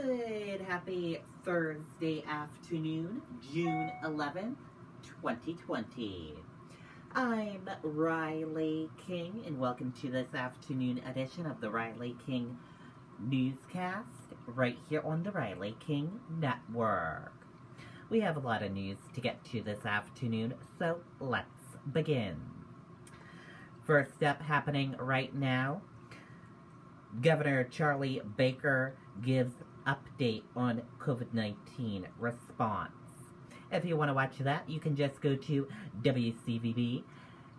Good, happy Thursday afternoon, June 11th, 2020. I'm Riley King, and welcome to this afternoon edition of the Riley King Newscast, right here on the Riley King Network. We have a lot of news to get to this afternoon, so let's begin. First up, happening right now, Governor Charlie Baker gives update on COVID-19 response. If you want to watch that, you can just go to WCVB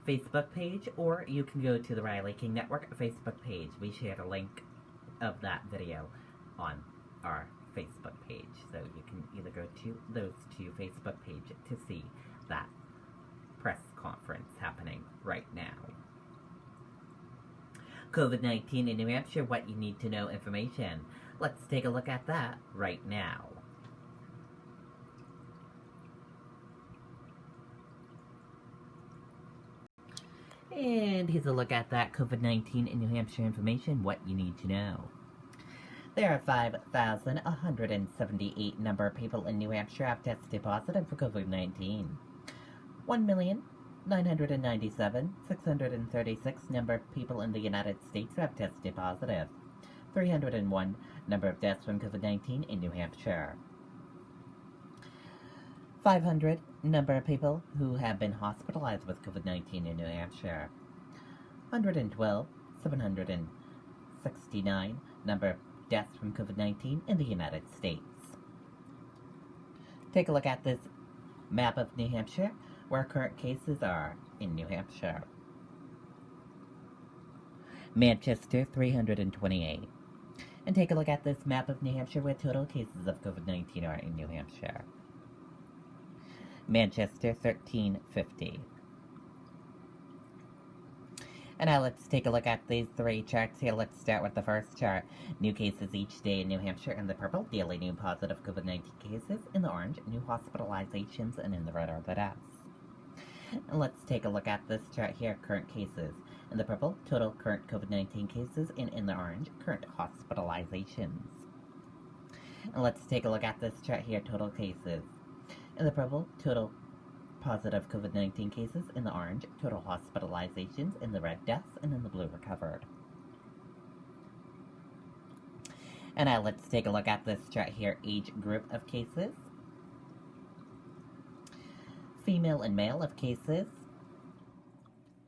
Facebook page, or you can go to the Riley King Network Facebook page. We shared a link of that video on our Facebook page, so you can either go to those two Facebook pages to see that press conference happening right now. COVID-19 in New Hampshire, what you need to know information. Let's take a look at that right now. And here's a look at that COVID-19 in New Hampshire information, what you need to know. There are 5,178 number of people in New Hampshire have tested positive for COVID-19. 1,997,636 number of people in the United States have tested positive. 301 number of deaths from COVID-19 in New Hampshire. 500 number of people who have been hospitalized with COVID-19 in New Hampshire. 112,769 number of deaths from COVID-19 in the United States. Take a look at this map of New Hampshire, where current cases are in New Hampshire. Manchester, 328. And take a look at this map of New Hampshire, where total cases of COVID-19 are in New Hampshire. Manchester, 1350. And now let's take a look at these three charts here. Let's start with the first chart. New cases each day in New Hampshire in the purple. Daily new positive COVID-19 cases in the orange. New hospitalizations, and in the red are the deaths. And let's take a look at this chart here. Current cases in the purple. Total current COVID-19 cases, and in the orange, current hospitalizations. And let's take a look at this chart here. Total cases in the purple. Total positive COVID-19 cases, in the orange, total hospitalizations, in the red, deaths, and in the blue, recovered. And now let's take a look at this chart here. Age group of cases. Female and male of cases.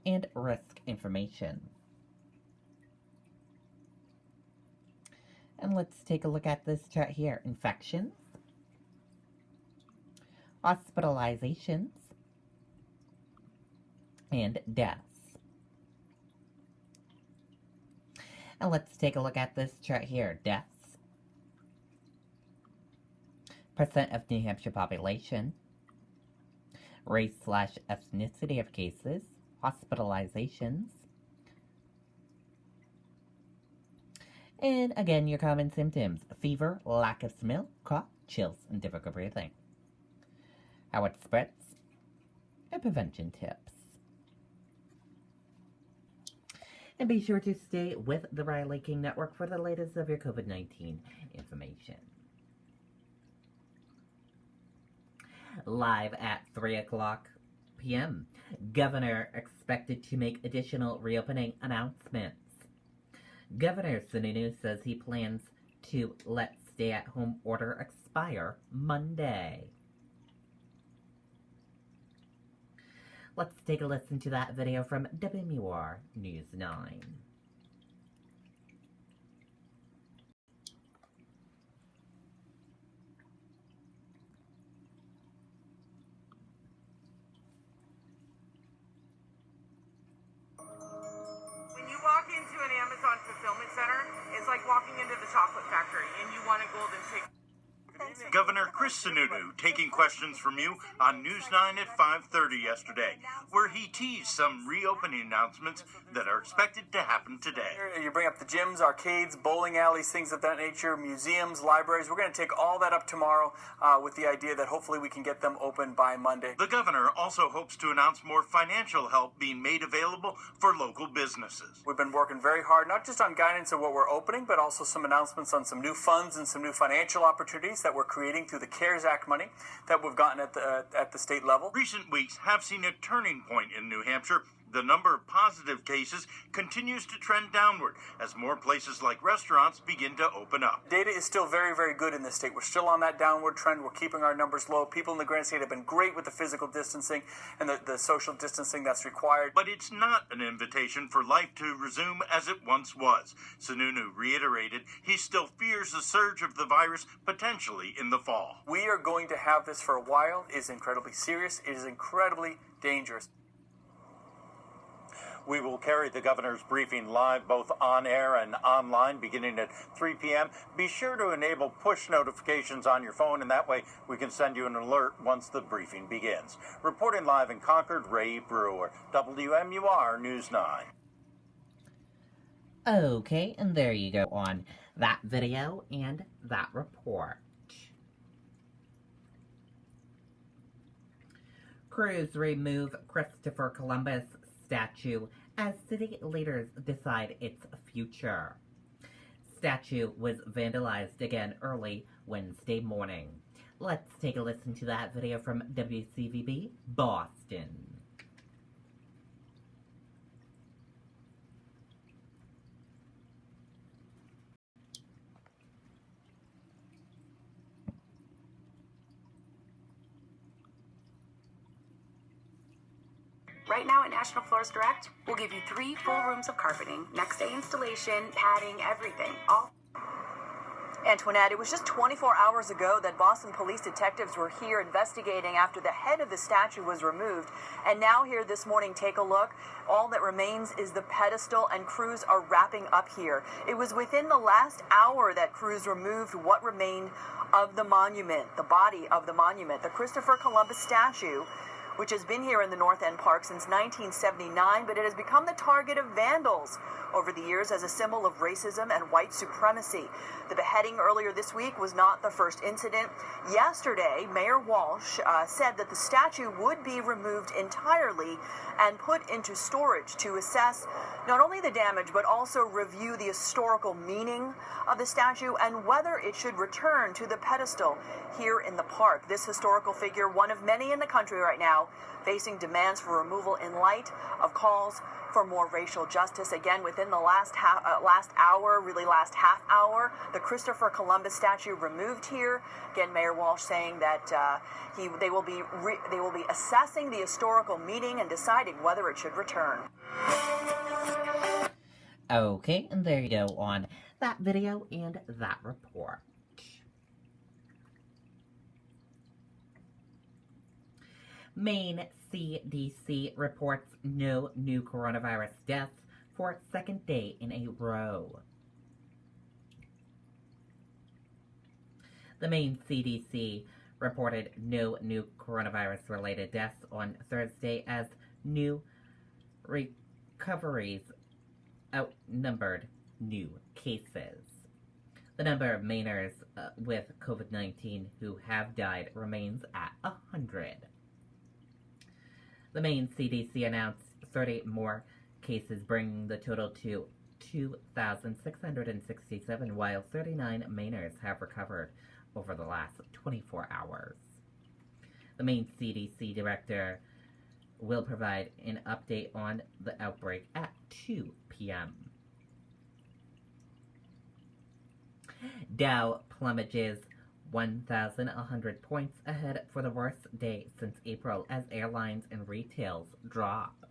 And risk information. And let's take a look at this chart here. Infections. Hospitalizations. And deaths. And let's take a look at this chart here. Deaths. Percent of New Hampshire population. Race/ethnicity of cases. Hospitalizations. And again, your common symptoms. Fever, lack of smell, cough, chills, and difficult breathing. How it spreads, and prevention tips. And be sure to stay with the Riley King Network for the latest of your COVID-19 information. Live at 3 o'clock p.m., Governor expected to make additional reopening announcements. Governor Sununu says he plans to let stay-at-home order expire Monday. Let's take a listen to that video from WMUR News 9. When you walk into an Amazon fulfillment center, it's like walking into the chocolate factory and you want a golden ticket. Thanks for Governor Chris Sununu taking questions from you on News 9 at 5:30 yesterday, where he teased some reopening announcements that are expected to happen today. You bring up the gyms, arcades, bowling alleys, things of that nature, museums, libraries. We're going to take all that up tomorrow with the idea that hopefully we can get them open by Monday. The governor also hopes to announce more financial help being made available for local businesses. We've been working very hard, not just on guidance of what we're opening, but also some announcements on some new funds and some new financial opportunities that we're creating through the CARES Act money that we've gotten at the state level. Recent weeks have seen a turning point in New Hampshire. The number of positive cases continues to trend downward as more places like restaurants begin to open up. Data is still very, very good in this state. We're still on that downward trend. We're keeping our numbers low. People in the Grand State have been great with the physical distancing and the social distancing that's required. But it's not an invitation for life to resume as it once was. Sununu reiterated he still fears a surge of the virus potentially in the fall. We are going to have this for a while. It is incredibly serious. It is incredibly dangerous. We will carry the governor's briefing live both on air and online beginning at 3 p.m. Be sure to enable push notifications on your phone, and that way we can send you an alert once the briefing begins. Reporting live in Concord, Ray Brewer, WMUR News 9. Okay, and there you go on that video and that report. Crews remove Christopher Columbus statue as city leaders decide its future. Statue was vandalized again early Wednesday morning. Let's take a listen to that video from WCVB Boston. Right now at National Floors Direct, we'll give you 3 full rooms of carpeting, next day installation, padding, everything. All. Antoinette, it was just 24 hours ago that Boston police detectives were here investigating after the head of the statue was removed. And now here this morning, take a look. All that remains is the pedestal, and crews are wrapping up here. It was within the last hour that crews removed what remained of the monument, the body of the monument, the Christopher Columbus statue, which has been here in the North End Park since 1979, but it has become the target of vandals over the years as a symbol of racism and white supremacy. The beheading earlier this week was not the first incident. Yesterday, Mayor Walsh said that the statue would be removed entirely and put into storage to assess not only the damage, but also review the historical meaning of the statue and whether it should return to the pedestal here in the park. This historical figure, one of many in the country right now, facing demands for removal in light of calls for more racial justice. Again, within the last half hour, the Christopher Columbus statue removed here. Again, Mayor Walsh saying that they will be assessing the historical meaning and deciding whether it should return. Okay, and there you go on that video and that report. Maine CDC reports no new coronavirus deaths for second day in a row. The Maine CDC reported no new coronavirus-related deaths on Thursday as new recoveries outnumbered new cases. The number of Mainers with COVID-19 who have died remains at 100. The Maine CDC announced 30 more cases, bringing the total to 2,667, while 39 Mainers have recovered over the last 24 hours. The Maine CDC director will provide an update on the outbreak at 2 p.m. Dow plummages 1,100 points ahead for the worst day since April as airlines and retails drop.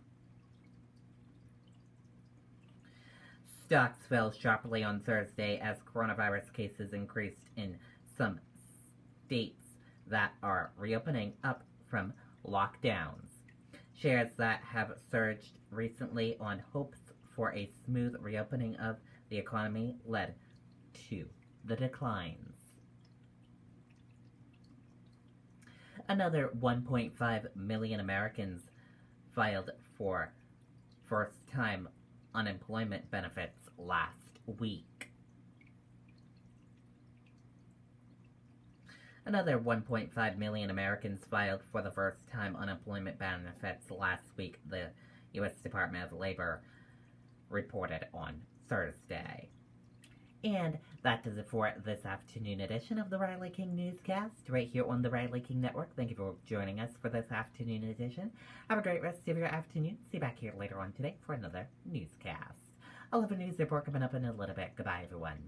Stocks fell sharply on Thursday as coronavirus cases increased in some states that are reopening up from lockdowns. Shares that have surged recently on hopes for a smooth reopening of the economy led to the declines. Another 1.5 million Americans filed for first-time unemployment benefits last week. Another 1.5 million Americans filed for the first-time unemployment benefits last week, the U.S. Department of Labor reported on Thursday. And that does it for this afternoon edition of the Riley King Newscast, right here on the Riley King Network. Thank you for joining us for this afternoon edition. Have a great rest of your afternoon. See you back here later on today for another newscast. I'll have a news report coming up in a little bit. Goodbye, everyone.